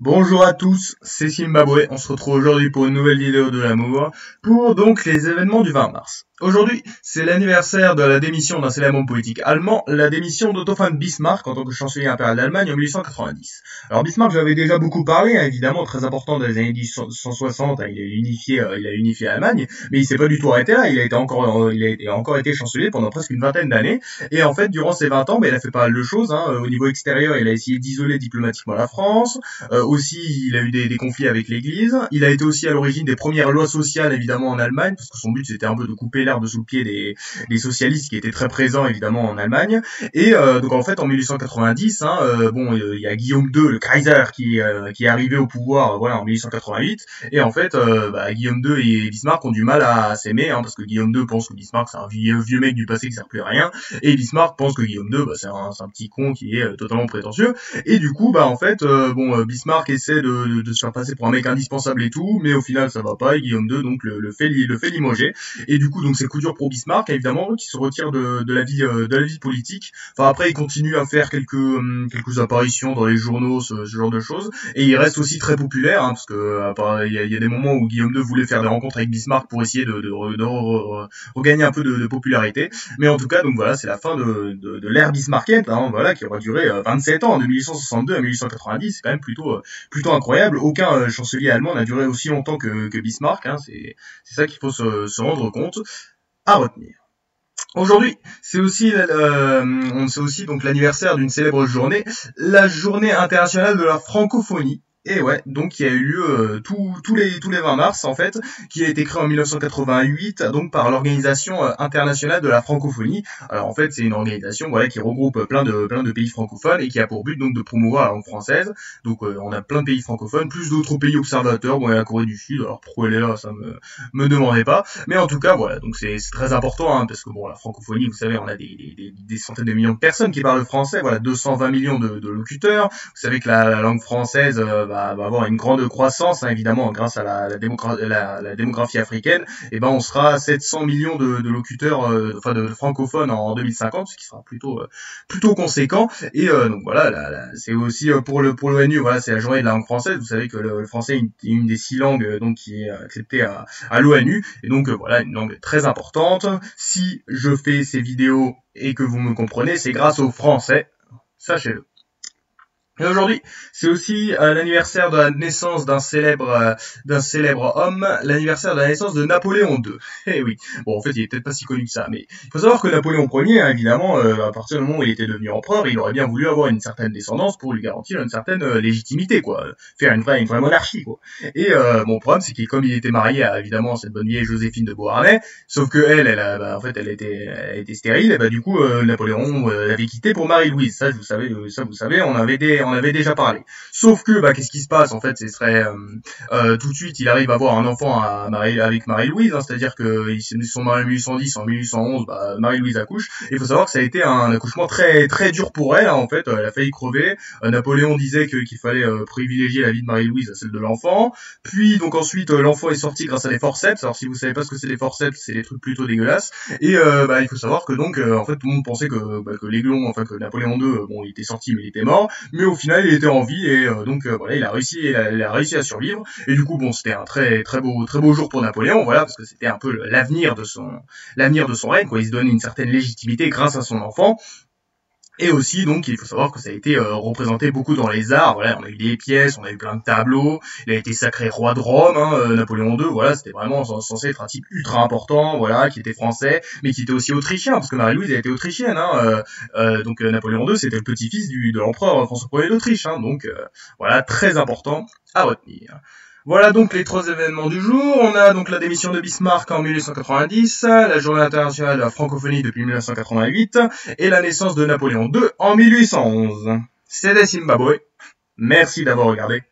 Bonjour à tous, c'est Zimbabwe, on se retrouve aujourd'hui pour une nouvelle vidéo de l'amour, pour donc les événements du 20 mars. Aujourd'hui, c'est l'anniversaire de la démission d'un célèbre homme politique allemand, la démission d'Otto von Bismarck en tant que chancelier impérial d'Allemagne en 1890. Alors Bismarck, j'avais déjà beaucoup parlé, hein, évidemment, très important dans les années 1860, hein, il a unifié l'Allemagne, mais il s'est pas du tout arrêté là, il a encore été chancelier pendant presque une vingtaine d'années, et en fait, durant ces 20 ans, il a fait pas mal de choses, hein, au niveau extérieur, il a essayé d'isoler diplomatiquement la France, aussi, il a eu des conflits avec l'Église. Il a été aussi à l'origine des premières lois sociales, évidemment, en Allemagne, parce que son but, c'était un peu de couper l'herbe sous le pied des socialistes qui étaient très présents, évidemment, en Allemagne. Et donc, en fait, en 1890, il y a Guillaume II, le Kaiser, qui est arrivé au pouvoir, voilà, en 1888. Et en fait, Guillaume II et Bismarck ont du mal à s'aimer, hein, parce que Guillaume II pense que Bismarck, c'est un vieux mec du passé qui sert plus à rien. Et Bismarck pense que Guillaume II, c'est un petit con qui est totalement prétentieux. Et du coup, Bismarck essaie de se faire passer pour un mec indispensable et tout, mais au final ça va pas, et Guillaume II donc le fait limoger. Et du coup donc c'est coup dur pour Bismarck évidemment, qui se retire de la vie politique. Enfin après il continue à faire quelques apparitions dans les journaux, ce genre de choses, et il reste aussi très populaire, hein, parce que il y a des moments où Guillaume II voulait faire des rencontres avec Bismarck pour essayer de regagner un peu de popularité. Mais en tout cas donc voilà, c'est la fin de l'ère bismarckienne, hein, voilà, qui aura duré 27 ans, de 1862 à 1890. C'est quand même plutôt incroyable. Aucun chancelier allemand n'a duré aussi longtemps que Bismarck, hein. C'est ça qu'il faut se rendre compte, à retenir. Aujourd'hui, c'est aussi donc l'anniversaire d'une célèbre journée, la journée internationale de la francophonie. Et ouais, donc il y a eu lieu tous les 20 mars en fait, qui a été créé en 1988 donc par l'Organisation internationale de la francophonie. Alors en fait, c'est une organisation voilà qui regroupe plein de pays francophones et qui a pour but donc de promouvoir la langue française. Donc on a plein de pays francophones, plus d'autres pays observateurs, bon il y a la Corée du Sud. Alors pourquoi elle est là, ça me demandez pas. Mais en tout cas, voilà, donc c'est très important, hein, parce que bon la francophonie, vous savez, on a des centaines de millions de personnes qui parlent français, voilà, 220 millions de locuteurs. Vous savez que la langue française va avoir une grande croissance, hein, évidemment, grâce à la démographie africaine. Et ben, on sera à 700 millions de locuteurs, de francophones en 2050, ce qui sera plutôt conséquent. Et donc voilà, c'est aussi pour l'ONU, voilà, c'est la journée de la langue française. Vous savez que le français est une des 6 langues donc qui est acceptée à l'ONU. Et donc voilà, une langue très importante. Si je fais ces vidéos et que vous me comprenez, c'est grâce au français, sachez-le. Et aujourd'hui, c'est aussi l'anniversaire de la naissance d'un célèbre homme, l'anniversaire de la naissance de Napoléon II. Eh oui, bon en fait il est peut-être pas si connu que ça, mais il faut savoir que Napoléon Ier, hein, évidemment, à partir du moment où il était devenu empereur, il aurait bien voulu avoir une certaine descendance pour lui garantir une certaine légitimité, quoi, faire une vraie monarchie, quoi. Et mon problème c'est que comme il était marié à évidemment cette bonne vieille Joséphine de Beauharnais, sauf que elle était stérile, et du coup Napoléon l'avait quittée pour Marie-Louise. Ça vous savez, on avait déjà parlé. Sauf que, qu'est-ce qui se passe en fait? Ce serait tout de suite, il arrive à avoir un enfant avec Marie-Louise, hein, c'est-à-dire que ils sont mariés en 1810, en 1811, Marie-Louise accouche. Et il faut savoir que ça a été un accouchement très très dur pour elle, hein, en fait. Elle a failli crever. Napoléon disait qu'il fallait privilégier la vie de Marie-Louise à celle de l'enfant. Puis donc ensuite, l'enfant est sorti grâce à des forceps. Alors si vous savez pas ce que c'est des forceps, c'est des trucs plutôt dégueulasses. Et il faut savoir que donc en fait tout le monde pensait que l'aiglon, enfin que Napoléon II, il était sorti mais il était mort. Mais au final, il était en vie et voilà, il a réussi à survivre. Et du coup, bon, c'était un très beau jour pour Napoléon, voilà, parce que c'était un peu l'avenir de son règne, quoi. Il se donne une certaine légitimité grâce à son enfant. Et aussi, donc, il faut savoir que ça a été représenté beaucoup dans les arts. Voilà, on a eu des pièces, on a eu plein de tableaux. Il a été sacré roi de Rome, hein, Napoléon II. Voilà, c'était vraiment censé être un type ultra important, voilà, qui était français, mais qui était aussi autrichien, parce que Marie-Louise a été autrichienne. Hein, donc Napoléon II, c'était le petit-fils de l'empereur François Ier d'Autriche. Hein, donc voilà, très important à retenir. Voilà donc les 3 événements du jour. On a donc la démission de Bismarck en 1890, la journée internationale de la francophonie depuis 1988 et la naissance de Napoléon II en 1811. C'était Zimbabwe. Merci d'avoir regardé.